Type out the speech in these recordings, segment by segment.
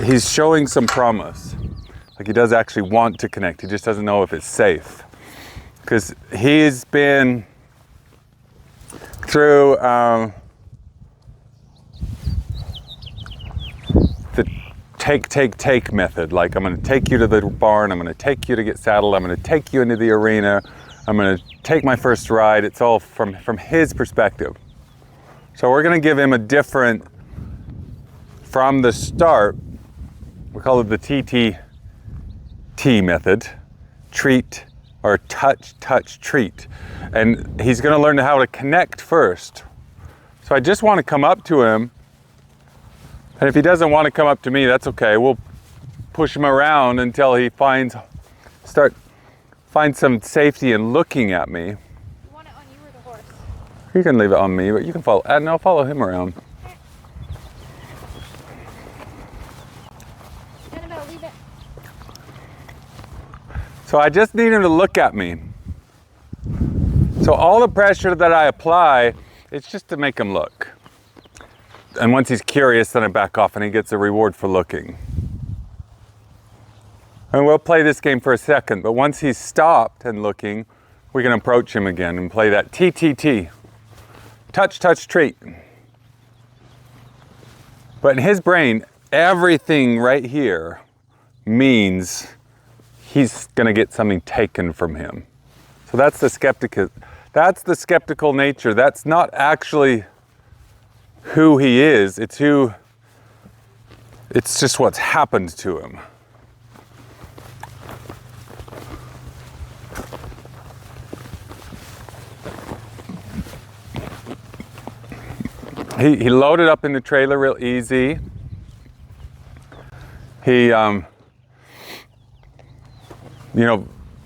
he's showing some promise. Like he does actually want to connect. He just doesn't know if it's safe. Because he's been through the take method. Like, I'm going to take you to the barn, I'm going to take you to get saddled, I'm going to take you into the arena, I'm going to take my first ride. It's all from his perspective. So we're going to give him a different, from the start, we call it the TTT method, treat, or touch, treat. And he's going to learn how to connect first. So I just want to come up to him. And if he doesn't want to come up to me, that's okay. We'll push him around until he finds some safety in looking at me. You want it on you or the horse? You can leave it on me, but you can follow, and I'll follow him around. Annabelle, leave it. So I just need him to look at me. So all the pressure that I apply, it's just to make him look. And once he's curious, then I back off and he gets a reward for looking. And we'll play this game for a second, but once he's stopped and looking, we can approach him again and play that TTT. Touch, treat. But in his brain, everything right here means he's gonna get something taken from him. So that's the skeptical nature. That's not actually who he is, it's just what's happened to him. He loaded up in the trailer real easy. He,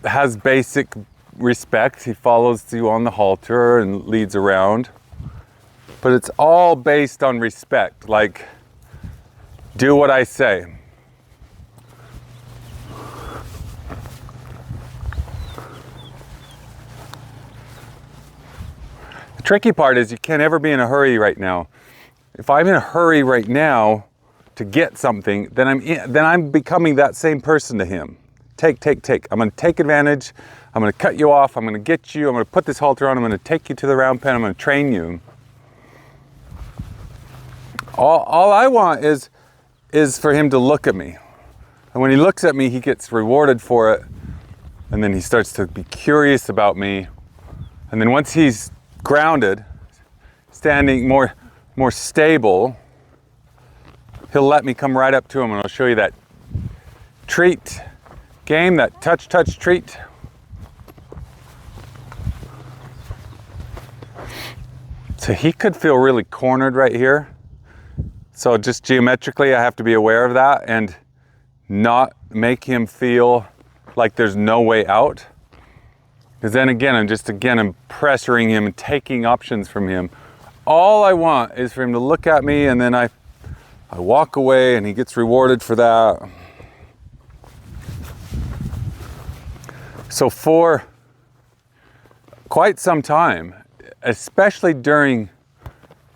has basic respect. He follows you on the halter and leads around. But it's all based on respect, like, do what I say. The tricky part is you can't ever be in a hurry right now. If I'm in a hurry right now to get something, then I'm becoming that same person to him. Take. I'm going to take advantage. I'm going to cut you off. I'm going to get you. I'm going to put this halter on. I'm going to take you to the round pen. I'm going to train you. All I want is for him to look at me. And when he looks at me, he gets rewarded for it. And then he starts to be curious about me. And then once he's grounded, standing more stable, he'll let me come right up to him and I'll show you that treat game, that touch, treat. So he could feel really cornered right here. So just geometrically, I have to be aware of that and not make him feel like there's no way out. Because then again, I'm pressuring him and taking options from him. All I want is for him to look at me, and then I walk away and he gets rewarded for that. So for quite some time, especially during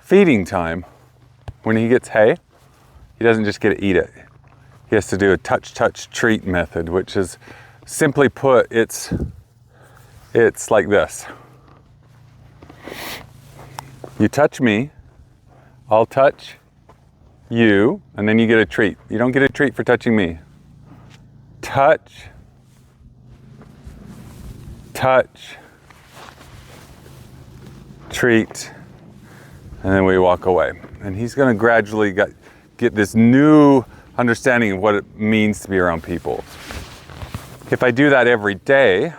feeding time, when he gets hay, he doesn't just get to eat it. He has to do a touch, treat method, which is, simply put, it's like this. You touch me, I'll touch you, and then you get a treat. You don't get a treat for touching me. Touch, treat, and then we walk away. And he's going to gradually get this new understanding of what it means to be around people. If I do that every day,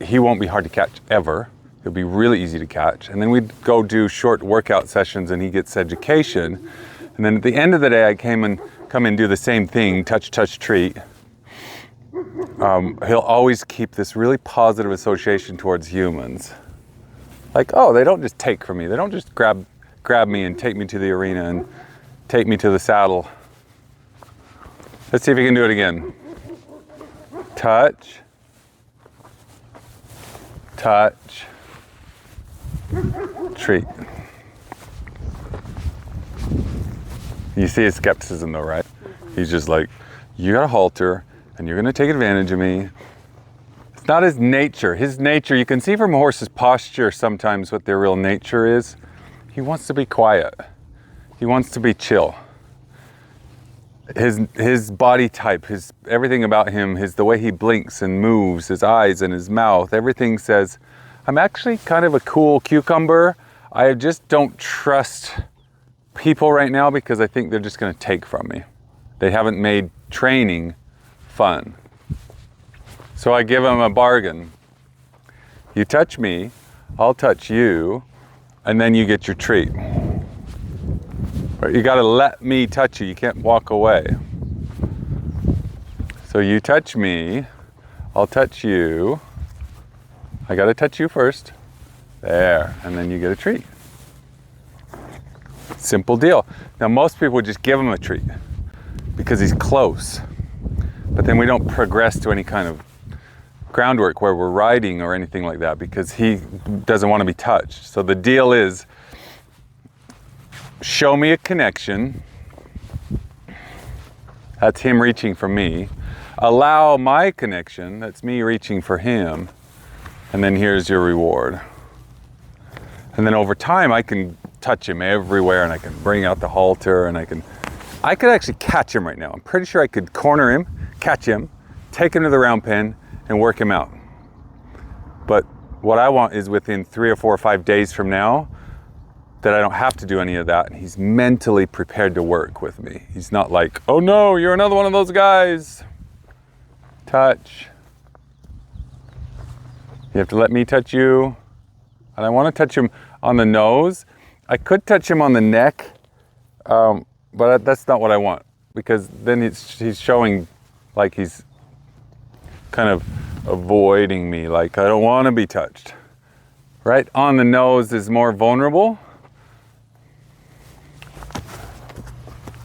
he won't be hard to catch ever. It'll be really easy to catch. And then we'd go do short workout sessions and he gets education. And then at the end of the day, I come and do the same thing, touch, treat. He'll always keep this really positive association towards humans. Like, oh, they don't just take from me. They don't just grab me and take me to the arena and take me to the saddle. Let's see if you can do it again. Touch, treat. You see his skepticism though, right? He's just like, you got a halter and you're gonna take advantage of me. It's not his nature. His nature, you can see from a horse's posture sometimes what their real nature is. He wants to be quiet. He wants to be chill. His body type, everything about him, the way he blinks and moves, his eyes and his mouth, everything says, I'm actually kind of a cool cucumber. I just don't trust people right now because I think they're just going to take from me. They haven't made training fun. So I give them a bargain. You touch me, I'll touch you, and then you get your treat. But you got to let me touch you. You can't walk away. So you touch me, I'll touch you. I got to touch you first. There, and then you get a treat. Simple deal. Now most people would just give him a treat because he's close. But then we don't progress to any kind of groundwork where we're riding or anything like that because he doesn't want to be touched. So the deal is, show me a connection. That's him reaching for me. Allow my connection. That's me reaching for him. And then here's your reward. And then over time, I can touch him everywhere and I can bring out the halter and I could actually catch him right now. I'm pretty sure I could corner him, catch him, take him to the round pen and work him out. But what I want is within 3 or 4 or 5 days from now, that I don't have to do any of that. And he's mentally prepared to work with me. He's not like, oh no, you're another one of those guys. Touch. You have to let me touch you. And I want to touch him on the nose. I could touch him on the neck, but that's not what I want. Because then he's showing like he's kind of avoiding me. Like I don't want to be touched. Right on the nose is more vulnerable.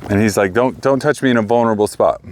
And he's like, don't touch me in a vulnerable spot.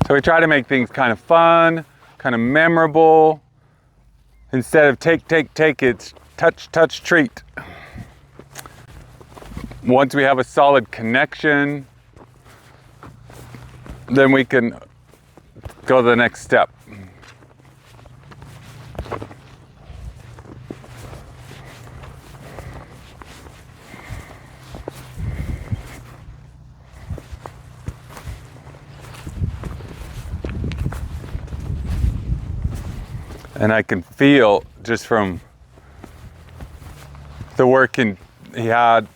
So we try to make things kind of fun, kind of memorable. Instead of take, it's touch, treat. Once we have a solid connection, then we can go to the next step. And I can feel just from the work he had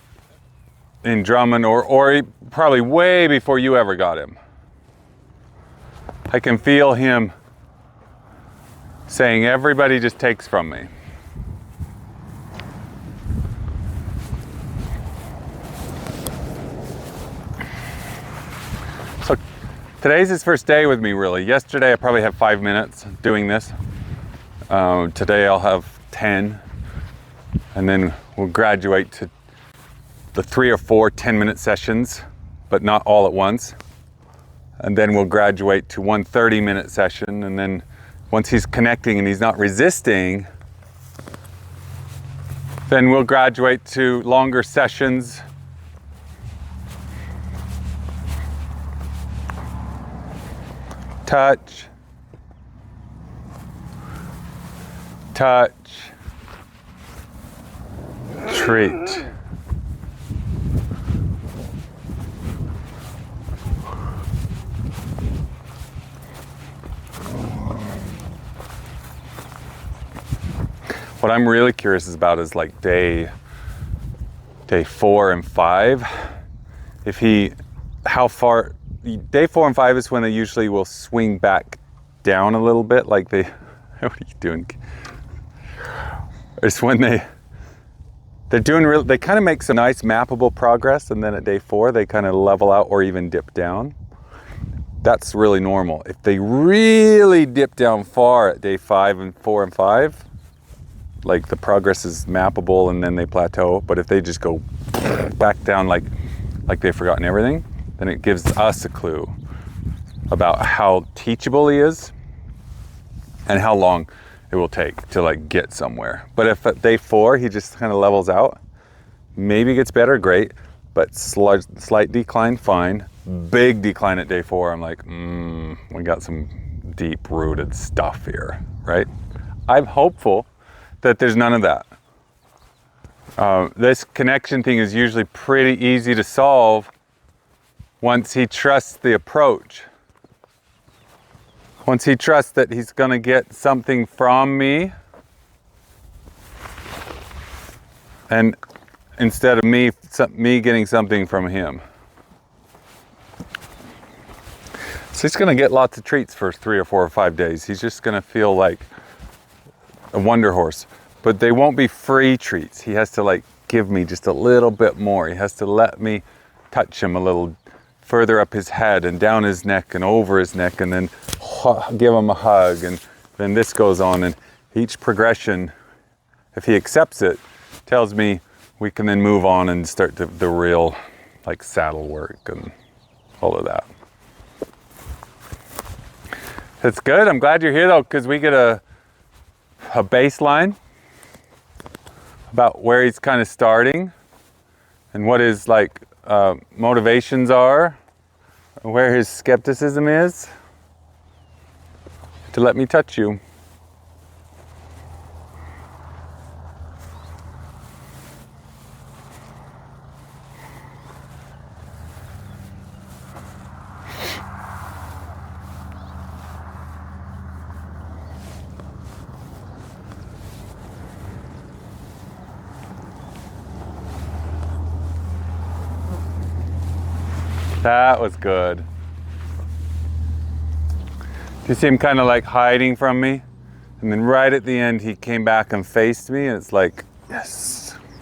in Drummond, or probably way before you ever got him. I can feel him saying, everybody just takes from me. So today's his first day with me, really. Yesterday I probably had 5 minutes doing this. Today I'll have 10, and then we'll graduate to the 3 or 4 10-minute sessions, but not all at once. And then we'll graduate to 1 30-minute session, and then once he's connecting and he's not resisting, then we'll graduate to longer sessions. Touch. Touch, treat. What I'm really curious about is like day 4 and 5. How far, day 4 and 5 is when they usually will swing back down a little bit, like what are you doing? It's when they're doing they kind of make some nice mappable progress, and then at day 4 they kind of level out or even dip down. That's really normal. If they really dip down far at day 5 and 4 and 5, like the progress is mappable and then they plateau. But if they just go back down like they've forgotten everything, then it gives us a clue about how teachable he is and how long it will take to like get somewhere. But if at day 4 he just kind of levels out, maybe gets better, great, but slight decline, fine. Big decline at day 4, I'm like, we got some deep rooted stuff here, right? I'm hopeful that there's none of that. This connection thing is usually pretty easy to solve once he trusts the approach. Once he trusts that he's going to get something from me, and instead of me getting something from him. So he's going to get lots of treats for 3 or 4 or 5 days. He's just going to feel like a wonder horse. But they won't be free treats. He has to like give me just a little bit more. He has to let me touch him a little further up his head and down his neck and over his neck, and then give him a hug, and then this goes on. And each progression, if he accepts it, tells me we can then move on and start the real like saddle work and all of that. That's good. I'm glad you're here though, because we get a baseline about where he's kind of starting and what his like motivations are, where his skepticism is, to let me touch you. That was good. You see him kind of like hiding from me? And then right at the end, he came back and faced me, and it's like, yes.